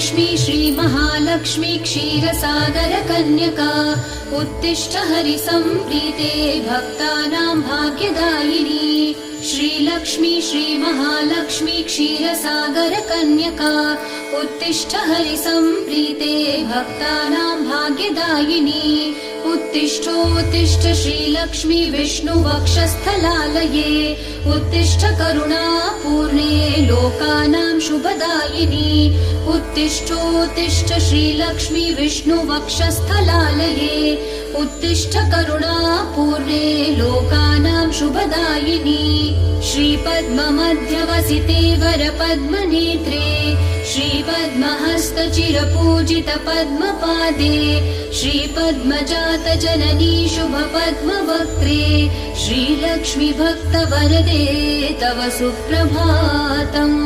श्रीलक्ष्मी श्रीमहालक्ष्मी क्षीरसागरकन्यका उत्तिष्ठ हरिसम्प्रीते भक्तानां भाग्यदायिनी। श्रीलक्ष्मी श्रीमहालक्ष्मी क्षीरसागरकन्यका उत्तिष्ठ हरिसम्प्रीते भक्तानां भाग्यदायिनी। उत्तिष्ठोत्तिष्ठ श्रीलक्ष्मी विष्णुवक्षस्थलालये उत्तिष्ठ करुणापूर्णे लोकानां शुभदायिनी। उत्तिष्ठोत्तिष्ठ श्रीलक्ष्मी विष्णुवक्षस्थलालये उत्तिष्ठ करुणापूर्णे लोकानां शुभदायिनी। श्रीपद्ममध्यवसिते वरपद्मनेत्रे श्रीपद्महस्तचिरपूजित पद्मपादे श्रीपद्मजातजननी शुभपद्मवक्त्रे श्रीलक्ष्मी भक्तवरदे तव सुप्रभातम्।